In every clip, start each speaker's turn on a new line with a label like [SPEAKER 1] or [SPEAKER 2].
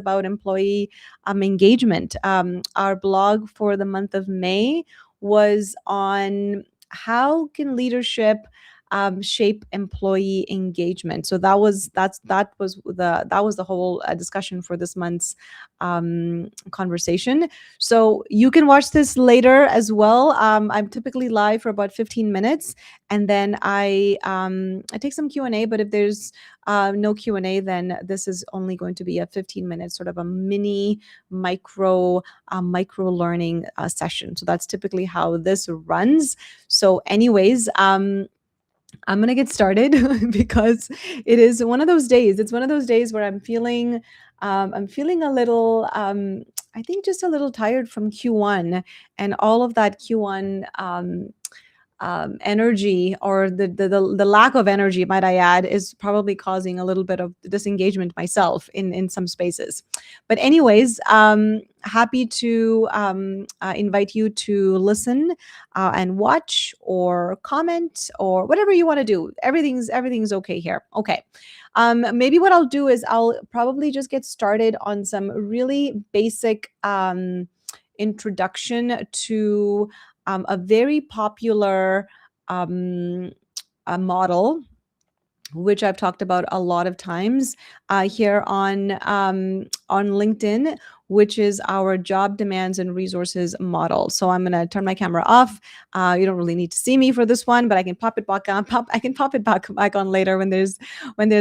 [SPEAKER 1] about employee engagement. Our blog for the month of May was on how can leadership shape employee engagement. So that was the whole discussion for this month's conversation. So you can watch this later as well. I'm typically live for about 15 minutes, and then I take some Q&A. But if there's no Q&A, then this is only going to be a 15-minute sort of a mini micro learning session. So that's typically how this runs. So anyways, I'm going to get started because it is one of those days. It's one of those days where I'm feeling a little, I think just a little tired from Q1 and all of that Q1 energy, or the lack of energy, might I add, is probably causing a little bit of disengagement myself in some spaces. But anyways, happy to invite you to listen and watch or comment or whatever you want to do. Everything's okay here. Okay. Maybe what I'll do is I'll probably just get started on some really basic introduction to a very popular model, which I've talked about a lot of times here on LinkedIn, which is our job demands and resources model. So I'm going to turn my camera off. You don't really need to see me for this one, but I can pop it back on. I can pop it back on later when there's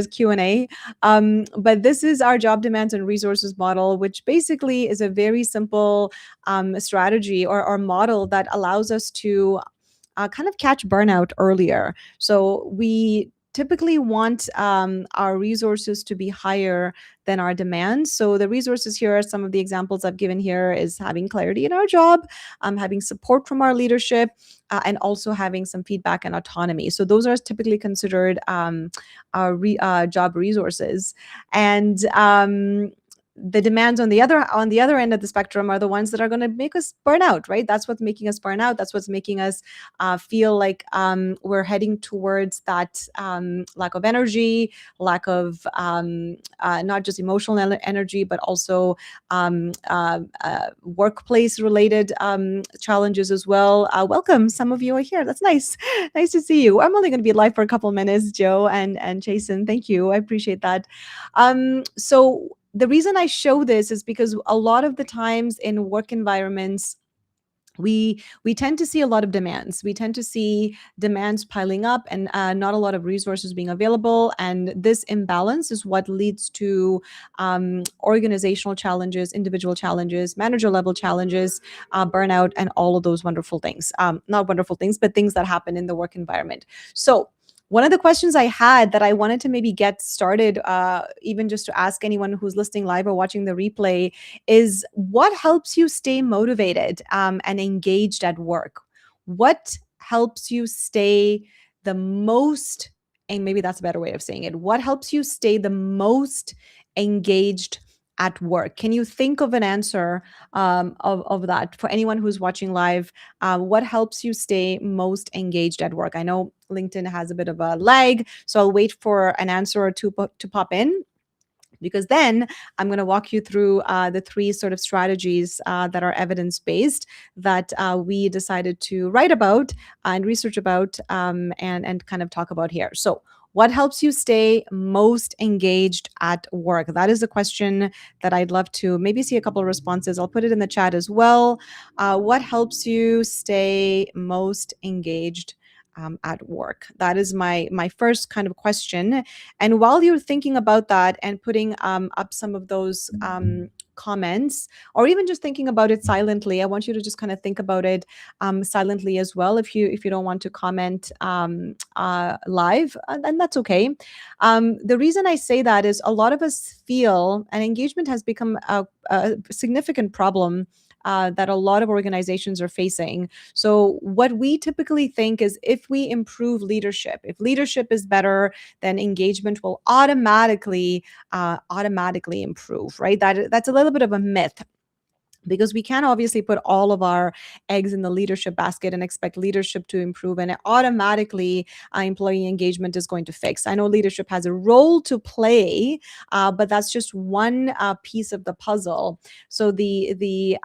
[SPEAKER 1] Q&A. But this is our job demands and resources model, which basically is a very simple strategy or model that allows us to kind of catch burnout earlier. So we typically want our resources to be higher than our demands. So the resources here are some of the examples I've given here: is having clarity in our job, having support from our leadership, and also having some feedback and autonomy. So those are typically considered our job resources. And the demands on the other end of the spectrum are the ones that are going to make us burn out, right? That's what's making us burn out. That's what's making us feel like we're heading towards that lack of energy, lack of not just emotional energy, but also workplace related challenges as well. Welcome, some of you are here. That's nice. Nice to see you. I'm only going to be live for a couple minutes, Joe and Jason. Thank you. I appreciate that. So the reason I show this is because a lot of the times in work environments, we tend to see a lot of demands. We tend to see demands piling up and not a lot of resources being available. And this imbalance is what leads to organizational challenges, individual challenges, manager level challenges, burnout, and all of those wonderful things. Not wonderful things, but things that happen in the work environment. So one of the questions I had that I wanted to maybe get started, even just to ask anyone who's listening live or watching the replay, is what helps you stay motivated and engaged at work? What helps you stay the most, and maybe that's a better way of saying it, what helps you stay the most engaged at work? Can you think of an answer of that for anyone who's watching live? What helps you stay most engaged at work? I know LinkedIn has a bit of a lag, so I'll wait for an answer or two to pop in, because then I'm going to walk you through the three sort of strategies that are evidence-based that we decided to write about and research about and kind of talk about here. So what helps you stay most engaged at work? That is a question that I'd love to maybe see a couple of responses. I'll put it in the chat as well. What helps you stay most engaged at work? That is my first kind of question. And while you're thinking about that and putting up some of those comments, or even just thinking about it silently, I want you to just kind of think about it silently as well. If you don't want to comment live, and that's okay. The reason I say that is a lot of us feel, and engagement has become a significant problem that a lot of organizations are facing. So what we typically think is, if we improve leadership, if leadership is better, then engagement will automatically improve, right? That's a little bit of a myth. because we can't obviously put all of our eggs in the leadership basket and expect leadership to improve and automatically employee engagement is going to fix. I know leadership has a role to play, but that's just one piece of the puzzle. So the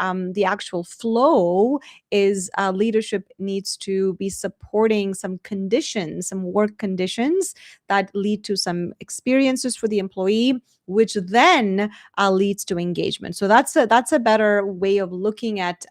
[SPEAKER 1] actual flow is leadership needs to be supporting some conditions, some work conditions that lead to some experiences for the employee, which then leads to engagement. So that's a better way of looking at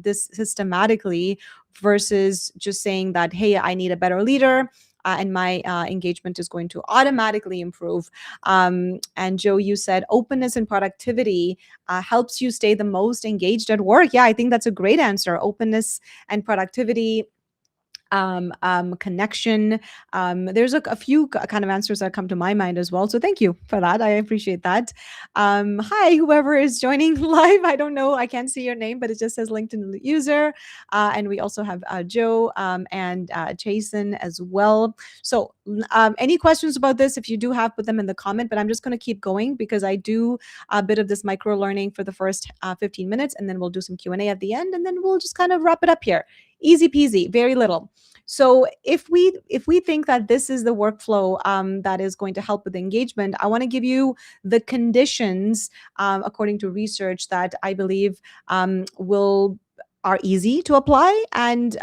[SPEAKER 1] this systematically versus just saying that, hey, I need a better leader. And my engagement is going to automatically improve. And Joe, you said openness and productivity helps you stay the most engaged at work. Yeah, I think that's a great answer. Openness and productivity, connection. There's a few kind of answers that come to my mind as well. So thank you for that. I appreciate that. Hi, whoever is joining live. I don't know. I can't see your name, but it just says LinkedIn user. And we also have Joe and Jason as well. So any questions about this? If you do have, put them in the comment, but I'm just going to keep going because I do a bit of this micro learning for the first 15 minutes, and then we'll do some Q&A at the end, and then we'll just kind of wrap it up here. Easy peasy, very little. So if we think that this is the workflow that is going to help with engagement, I want to give you the conditions according to research that I believe will are easy to apply, and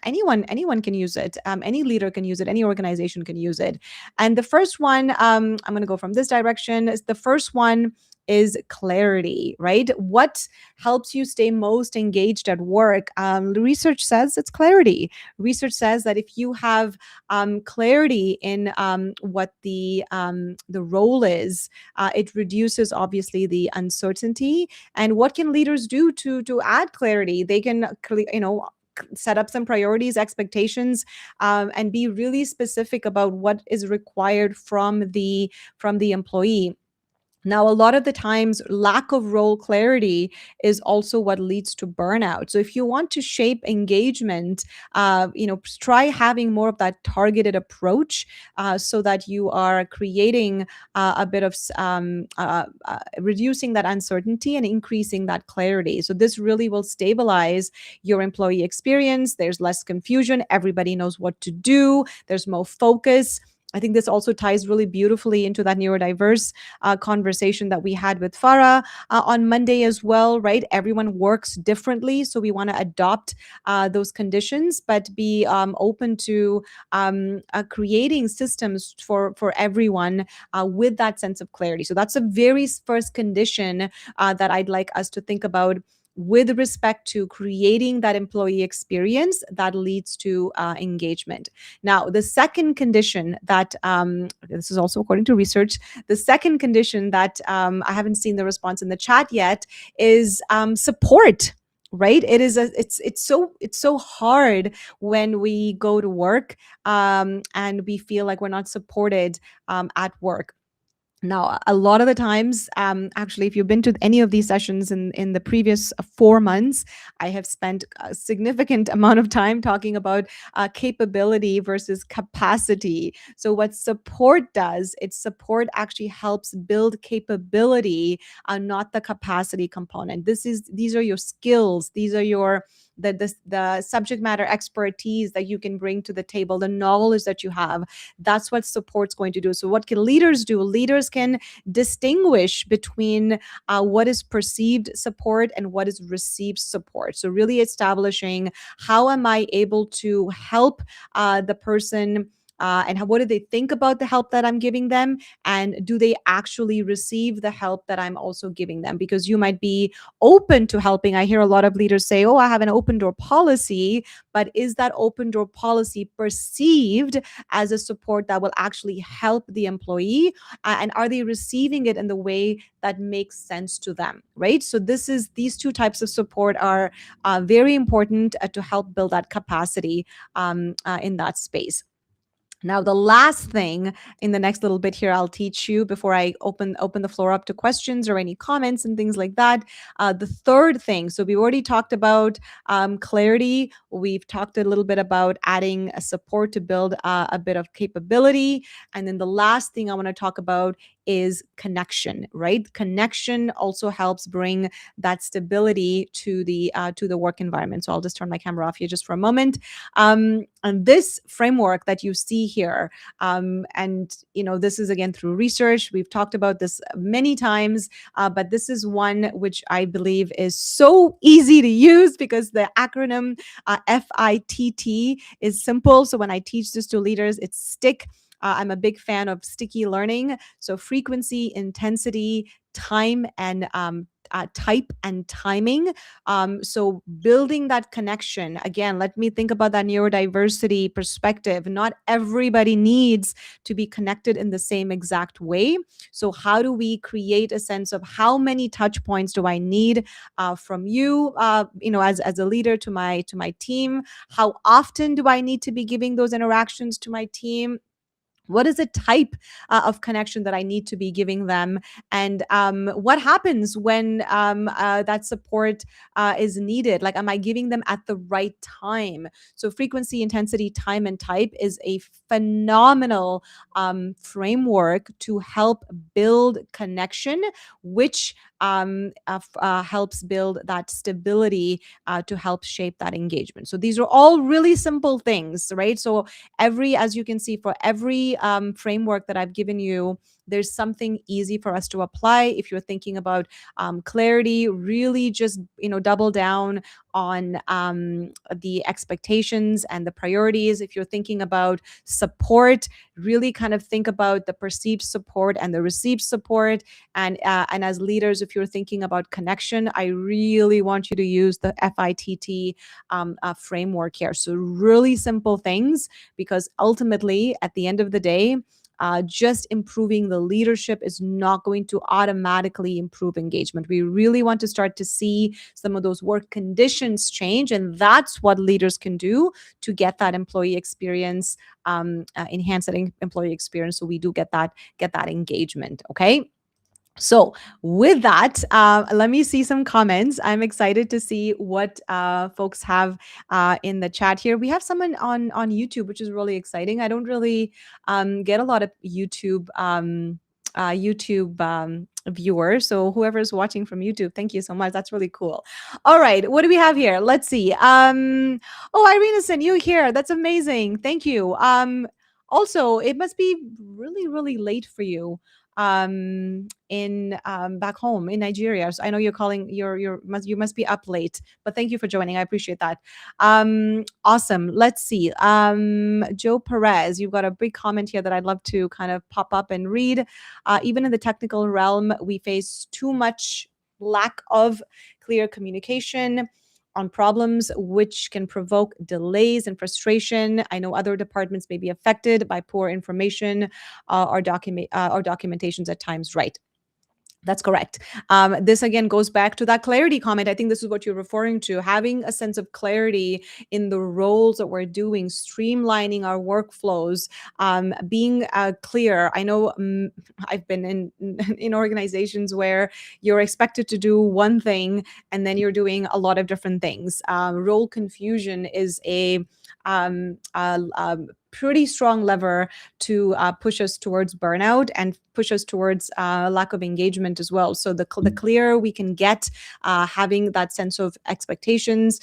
[SPEAKER 1] anyone can use it. Any leader can use it. Any organization can use it. And the first one, I'm going to go from this direction. The first one is clarity, right? What helps you stay most engaged at work? The research says it's clarity. Research says that if you have clarity in what the role is, it reduces obviously the uncertainty. And what can leaders do to add clarity? They can, set up some priorities, expectations, and be really specific about what is required from the employee. Now, a lot of the times, lack of role clarity is also what leads to burnout. So, if you want to shape engagement, try having more of that targeted approach, so that you are creating a bit of reducing that uncertainty and increasing that clarity. So, this really will stabilize your employee experience. There's less confusion. Everybody knows what to do. There's more focus. I think this also ties really beautifully into that neurodiverse conversation that we had with Farah on Monday as well, right? Everyone works differently. So we want to adopt those conditions, but be open to creating systems for everyone with that sense of clarity. So that's a very first condition that I'd like us to think about with respect to creating that employee experience that leads to engagement. Now, the second condition that, this is also according to research, the second condition that I haven't seen the response in the chat yet is support. Right, it's so hard when we go to work and we feel like we're not supported at work. Now, a lot of the times, actually, if you've been to any of these sessions in the previous 4 months, I have spent a significant amount of time talking about capability versus capacity. So, what support does, it's support actually helps build capability, not the capacity component. These are your skills. These are your the subject matter expertise that you can bring to the table, the knowledge that you have. That's what support's going to do. So what can leaders do? Leaders can distinguish between what is perceived support and what is received support. So really establishing how am I able to help the person, and what do they think about the help that I'm giving them? And do they actually receive the help that I'm also giving them? Because you might be open to helping. I hear a lot of leaders say, oh, I have an open door policy, but is that open door policy perceived as a support that will actually help the employee? And are they receiving it in the way that makes sense to them, right? So these two types of support are very important to help build that capacity in that space. Now, the last thing in the next little bit here, I'll teach you before I open the floor up to questions or any comments and things like that. The third thing, so we already talked about clarity. We've talked a little bit about adding a support to build a bit of capability. And then the last thing I want to talk about is connection, right? Connection also helps bring that stability to the work environment. So I'll just turn my camera off here just for a moment. And this framework that you see here, and this is again through research. We've talked about this many times, but this is one which I believe is so easy to use because the acronym FITT is simple. So when I teach this to leaders, it's stick. I'm a big fan of sticky learning. So frequency, intensity, time, and type and timing. So building that connection. Again, let me think about that neurodiversity perspective. Not everybody needs to be connected in the same exact way. So how do we create a sense of how many touch points do I need from you, as a leader to my team? How often do I need to be giving those interactions to my team? What is the type of connection that I need to be giving them? And what happens when that support is needed? Like, am I giving them at the right time? So frequency, intensity, time, and type is a phenomenal framework to help build connection, which helps build that stability to help shape that engagement. So these are all really simple things, right? So as you can see, for every framework that I've given you, there's something easy for us to apply. If you're thinking about clarity, really just double down on the expectations and the priorities. If you're thinking about support, really kind of think about the perceived support and the received support. And as leaders, if you're thinking about connection, I really want you to use the FITT framework here. So really simple things, because ultimately, at the end of the day, just improving the leadership is not going to automatically improve engagement. We really want to start to see some of those work conditions change, and that's what leaders can do to get that employee experience, enhance that employee experience, so we do get that engagement. Okay. So with that, let me see some comments. I'm excited to see what folks have in the chat here. We have someone on YouTube, which is really exciting. I don't really get a lot of YouTube viewers. So whoever's watching from YouTube, thank you so much. That's really cool. All right, what do we have here? Let's see. Oh, Irina sent you here. That's amazing. Thank you. Also, it must be really, really late for you in back home in Nigeria. So I know you're calling you must be up late, but thank you for joining. I appreciate that. Awesome. Let's see. Joe Perez, you've got a big comment here that I'd love to kind of pop up and read. Even in the technical realm, we face too much lack of clear communication on problems, which can provoke delays and frustration. I know other departments may be affected by poor information or documentations at times. Right. That's correct. This again goes back to that clarity comment. I think this is what you're referring to, having a sense of clarity in the roles that we're doing, streamlining our workflows, being clear. I know I've been in organizations where you're expected to do one thing and then you're doing a lot of different things. Role confusion is a pretty strong lever to push us towards burnout and push us towards lack of engagement as well. So the clearer we can get, having that sense of expectations,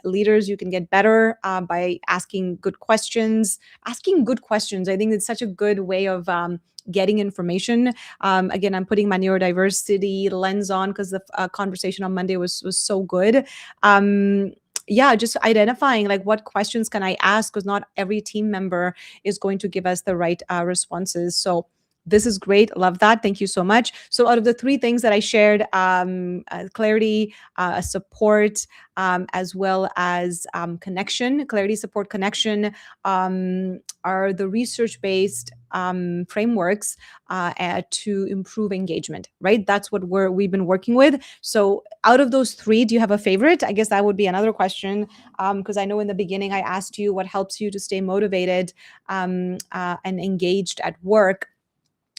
[SPEAKER 1] leaders, you can get better by asking good questions. Asking good questions, I think it's such a good way of getting information. Again, I'm putting my neurodiversity lens on because the conversation on Monday was so good. Yeah, just identifying like what questions can I ask, because not every team member is going to give us the right responses. So this is great. Love that. Thank you so much. So out of the three things that I shared, clarity, support, as well as connection, clarity, support, connection, are the research-based frameworks to improve engagement, right? That's what we've been working with. So out of those three, do you have a favorite? I guess that would be another question, because I know in the beginning I asked you what helps you to stay motivated and engaged at work.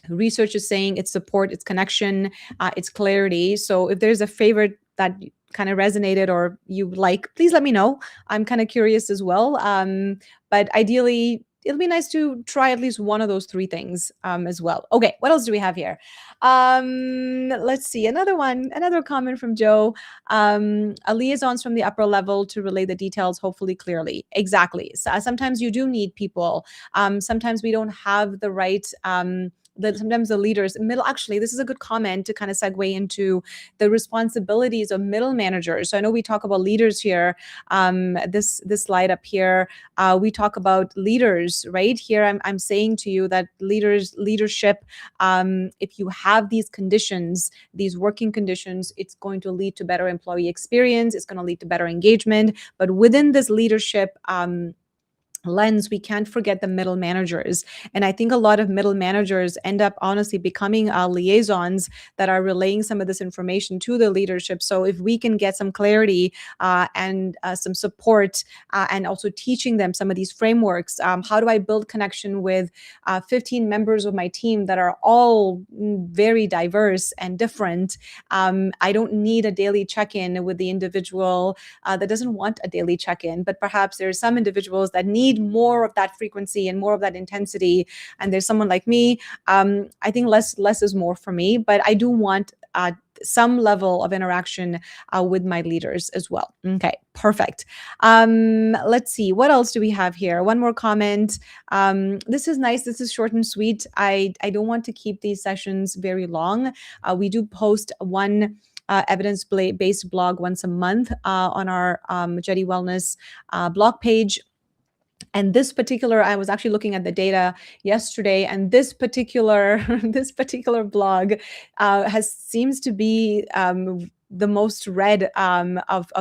[SPEAKER 1] Research is saying it's support, it's connection, it's clarity. So if there's a favorite that kind of resonated or you like, please let me know. I'm kind of curious as well. But ideally, it'll be nice to try at least one of those three things as well. Okay, what else do we have here? Let's see, another comment from Joe. A liaisons from the upper level to relay the details, hopefully clearly. Exactly. So, sometimes you do need people. Sometimes we don't have the right. Sometimes the leaders middle, actually this is a good comment to kind of segue into the responsibilities of middle managers. So I know we talk about leaders here. This slide up here, we talk about leaders right here. I'm saying to you that leadership, if you have these conditions, these working conditions, it's going to lead to better employee experience, it's going to lead to better engagement. But within this leadership lens, we can't forget the middle managers. And I think a lot of middle managers end up honestly becoming liaisons that are relaying some of this information to the leadership. So if we can get some clarity and some support and also teaching them some of these frameworks, how do I build connection with 15 members of my team that are all very diverse and different? I don't need a daily check-in with the individual that doesn't want a daily check-in, but perhaps there's some individuals that need more of that frequency and more of that intensity. And there's someone like me. I think less is more for me, but I do want some level of interaction with my leaders as well. Okay, perfect. Let's see, what else do we have here? One more comment. This is nice. This is short and sweet. I don't want to keep these sessions very long. We do post one evidence-based blog once a month on our Jeddy Wellness blog page. And this particular, I was actually looking at the data yesterday, and this particular blog has seems to be the most read of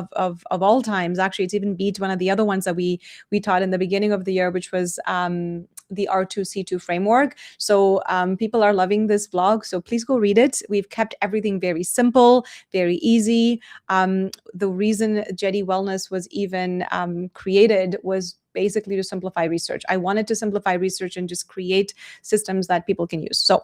[SPEAKER 1] all times. Actually, it's even beat one of the other ones that we taught in the beginning of the year, which was the R2C2 framework. So people are loving this blog. So please go read it. We've kept everything very simple, very easy. The reason Jeddy Wellness was even created was basically to simplify research. I wanted to simplify research and just create systems that people can use. So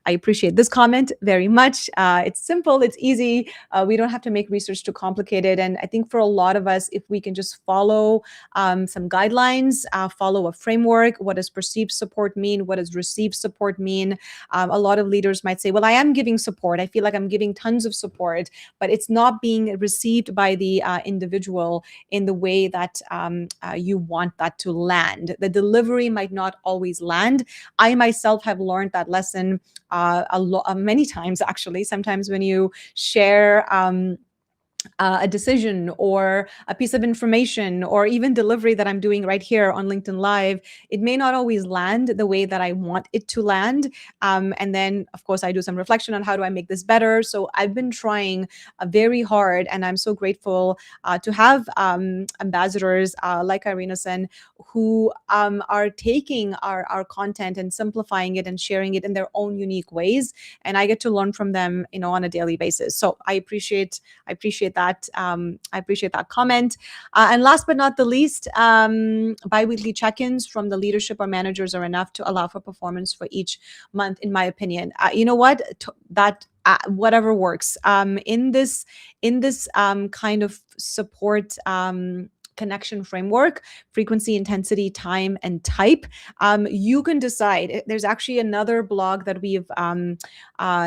[SPEAKER 1] I appreciate this comment very much. It's simple, it's easy. We don't have to make research too complicated. And I think for a lot of us, if we can just follow some guidelines, follow a framework, what does perceived support mean? What does received support mean? A lot of leaders might say, well, I am giving support. I feel like I'm giving tons of support, but it's not being received by the individual in the way that you want that to land. The delivery might not always land. I myself have learned that lesson many times, actually. Sometimes when you share a decision or a piece of information or even delivery that I'm doing right here on LinkedIn Live, it may not always land the way that I want it to land. And then, of course, I do some reflection on how do I make this better. So I've been trying very hard, and I'm so grateful to have ambassadors like Irina Sen who are taking our content and simplifying it and sharing it in their own unique ways. And I get to learn from them, on a daily basis. So I appreciate that. I appreciate that comment. And last but not the least, biweekly check-ins from the leadership or managers are enough to allow for performance for each month, in my opinion. You know what? That whatever works. In this kind of support connection framework, frequency, intensity, time, and type, you can decide. There's actually another blog that we've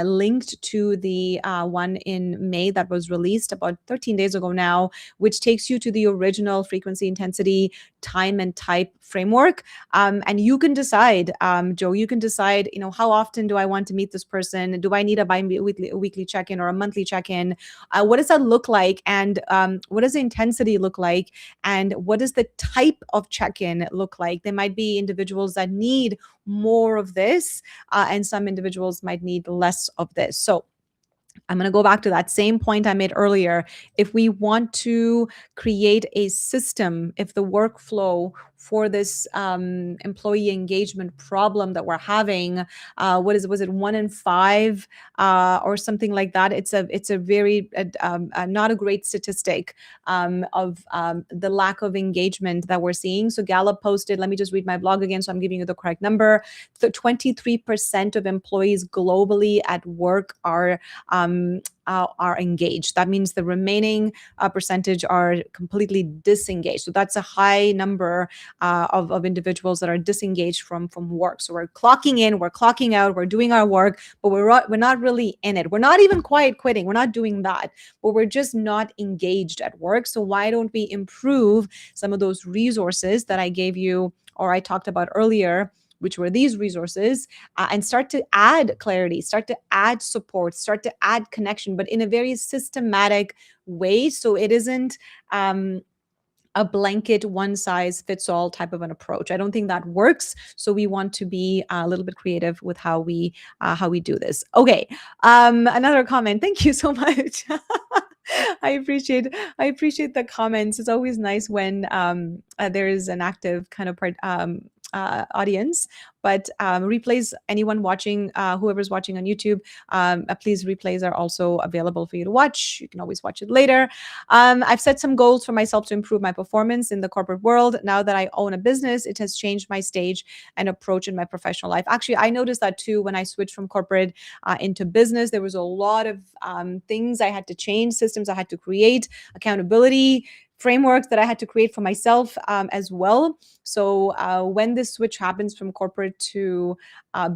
[SPEAKER 1] linked to the one in May that was released about 13 days ago now, which takes you to the original frequency, intensity, time, and type framework. And you can decide, Joe, you can decide, how often do I want to meet this person? Do I need a weekly check-in or a monthly check-in? What does that look like? And what does the intensity look like? And what does the type of check-in look like? There might be individuals that need more of this, and some individuals might need less of this. So I'm going to go back to that same point I made earlier. If we want to create a system, if the workflow for this employee engagement problem that we're having, was it 1 in 5 or something like that? It's a very not a great statistic of the lack of engagement that we're seeing. So Gallup posted, let me just read my blog again, so I'm giving you the correct number. So 23% of employees globally at work are are engaged. That means the remaining percentage are completely disengaged. So that's a high number of individuals that are disengaged from work. So we're clocking in, we're clocking out, we're doing our work, but we're not really in it. We're not even quiet quitting. We're not doing that, but we're just not engaged at work. So why don't we improve some of those resources that I gave you or I talked about earlier, which were these resources, and start to add clarity, start to add support, start to add connection, but in a very systematic way. So it isn't a blanket one size fits all type of an approach. I don't think that works. So we want to be a little bit creative with how we do this. Okay. Another comment. Thank you so much. I appreciate the comments. It's always nice when there is an active kind of audience. But replays, anyone watching, whoever's watching on YouTube, please, replays are also available for you to watch. You can always watch it later. I've set some goals for myself to improve my performance in the corporate world. Now that I own a business, it has changed my stage and approach in my professional life. Actually, I noticed that too when I switched from corporate into business. There was a lot of things I had to change, systems I had to create, accountability frameworks that I had to create for myself as well. So when this switch happens from corporate to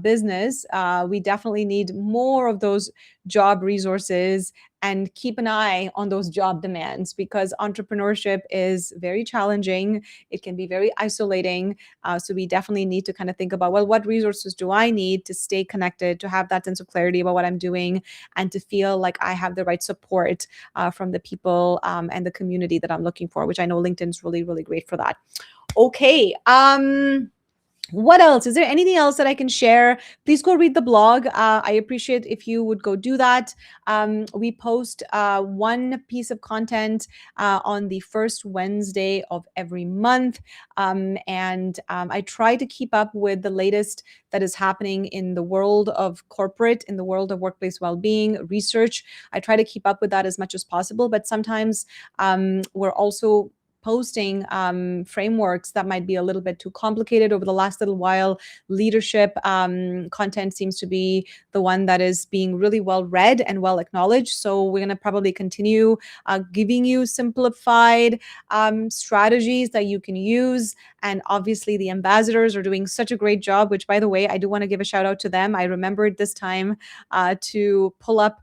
[SPEAKER 1] business, we definitely need more of those job resources and keep an eye on those job demands, because entrepreneurship is very challenging. It can be very isolating. So we definitely need to kind of think about, well, what resources do I need to stay connected, to have that sense of clarity about what I'm doing, and to feel like I have the right support from the people and the community that I'm looking for, which I know LinkedIn is really, really great for that. Okay. What else? Is there anything else that I can share? Please go read the blog. I appreciate if you would go do that. We post one piece of content on the first Wednesday of every month. And I try to keep up with the latest that is happening in the world of corporate, in the world of workplace well-being, research. I try to keep up with that as much as possible. But sometimes we're also posting frameworks that might be a little bit too complicated. Over the last little while, leadership content seems to be the one that is being really well read and well acknowledged. So we're going to probably continue giving you simplified strategies that you can use. And obviously the ambassadors are doing such a great job, which, by the way, I do want to give a shout out to them. I remembered this time to pull up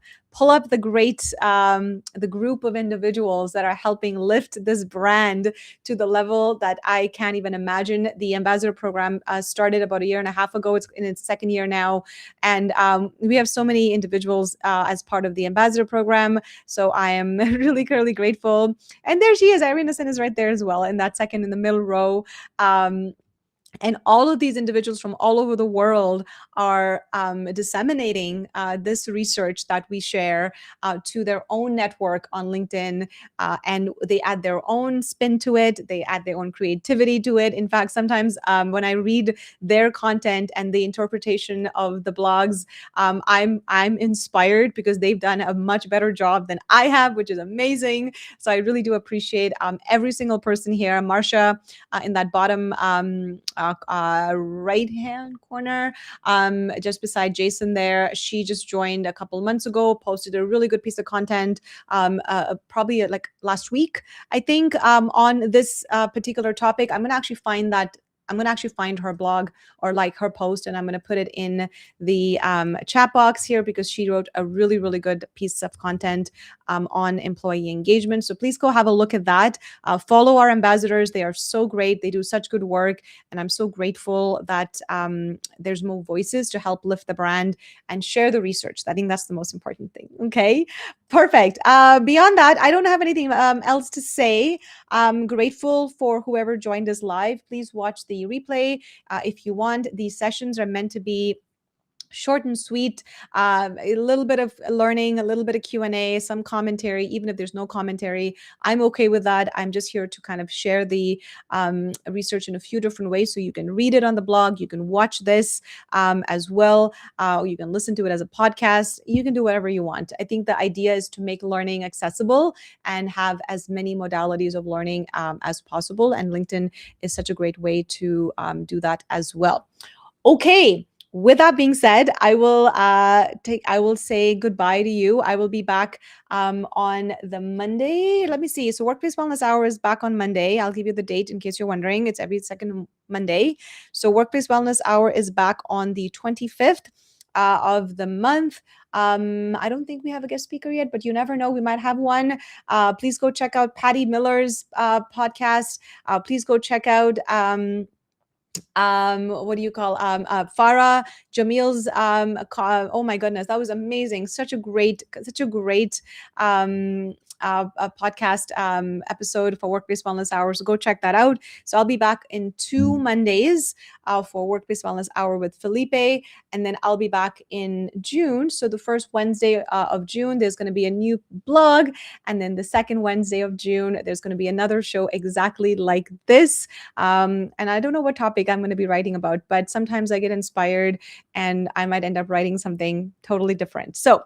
[SPEAKER 1] the great the group of individuals that are helping lift this brand to the level that I can't even imagine. The ambassador program started about a year and a half ago. It's in its second year now, and we have so many individuals as part of the ambassador program. So I am really, really grateful. And there she is. Irina Sen is right there as well in that second in the middle row. And all of these individuals from all over the world are disseminating this research that we share to their own network on LinkedIn. And they add their own spin to it. They add their own creativity to it. In fact, sometimes when I read their content and the interpretation of the blogs, I'm inspired because they've done a much better job than I have, which is amazing. So I really do appreciate every single person here. Marsha in that bottom right hand corner, just beside Jason there. She just joined a couple of months ago, posted a really good piece of content, probably like last week, I think, on this particular topic. I'm going to actually find that. I'm going to actually find her blog or like her post, and I'm going to put it in the chat box here because she wrote a really, really good piece of content on employee engagement. So please go have a look at that. Follow our ambassadors. They are so great. They do such good work. And I'm so grateful that there's more voices to help lift the brand and share the research. I think that's the most important thing. Okay, perfect. Beyond that, I don't have anything else to say. I'm grateful for whoever joined us live. Please watch the replay if you want. These sessions are meant to be short and sweet, a little bit of learning, a little bit of Q&A, some commentary. Even if there's no commentary, I'm okay with that. I'm just here to kind of share the research in a few different ways. So you can read it on the blog, you can watch this as well, you can listen to it as a podcast, you can do whatever you want. I think the idea is to make learning accessible and have as many modalities of learning as possible. And LinkedIn is such a great way to do that as well. Okay. with that being said, I will say goodbye to you. I will be back on the Monday. Let me see. So Workplace Wellness Hour is back on Monday. I'll give you the date in case you're wondering. It's every second Monday. So Workplace Wellness Hour is back on the 25th of the month. I don't think we have a guest speaker yet, but you never know. We might have one. Please go check out Patty Miller's podcast. Please go check out what do you call Farah Jamil's oh my goodness, that was amazing. Such a great a podcast episode for Workplace Wellness Hour, so go check that out. So I'll be back in 2 Mondays for Workplace Wellness Hour with Felipe, and then I'll be back in June. So the first Wednesday of June there's going to be a new blog, and then the second Wednesday of June there's going to be another show exactly like this. And I don't know what topic I'm going to be writing about, but sometimes I get inspired and I might end up writing something totally different. So,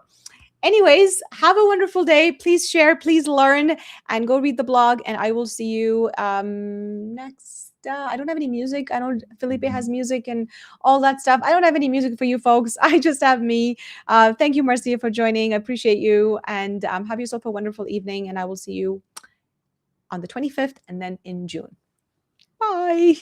[SPEAKER 1] anyways, have a wonderful day. Please share, please learn, and go read the blog. And I will see you next. I don't have any music. I don't. Felipe has music and all that stuff. I don't have any music for you folks. I just have me. Thank you, Marcia, for joining. I appreciate you. And have yourself a wonderful evening. And I will see you on the 25th and then in June. Bye.